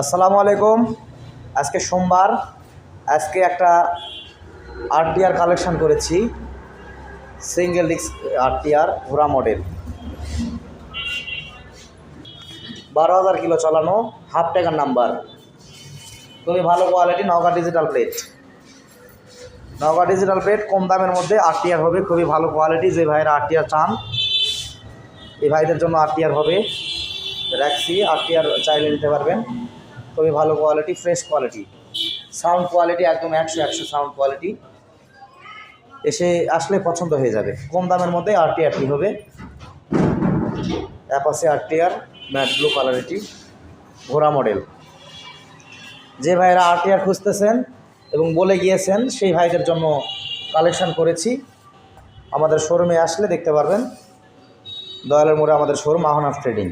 আসসালামু আলাইকুম। আজকে সোমবার। আজকে একটা আরটিআর কালেকশন করেছি, সিঙ্গেল ডিস্ক আরটিআর ঘোড়া মডেল, 12,000 কিলো চালানো, হাফ ট্যাগার নাম্বার, খুবই ভালো quality. Naogaon digital plate, Naogaon digital plate, কম দামের মধ্যে আরটিআর হবে, খুবই ভালো কোয়ালিটি। যে ভাইয়েরা আরটিআর চান, এই ভাইদের জন্য আরটিআর হবে। রাখছি, আরটিআর চাইলে নিতে পারবেন। খুবই ভালো quality, fresh quality, sound quality একদম 100 সাউন্ড কোয়ালিটি। এসে আসলে পছন্দ হয়ে যাবে। কম দামের মধ্যে আরটিআরটি হবে, অ্যাপাচি আরটিআর ম্যাট ব্লু কালারিটি ঘোড়া মডেল। যে ভাইয়েরা আরটিআর খুঁজতেছেন এবং বলে গিয়েছেন, সেই ভাইদের জন্য কালেকশন করেছি। আমাদের শোরুমে আসলে দেখতে পারবেন। দয়ালের মোড়ে আমাদের শোরুম, আহনাফ ট্রেডিং।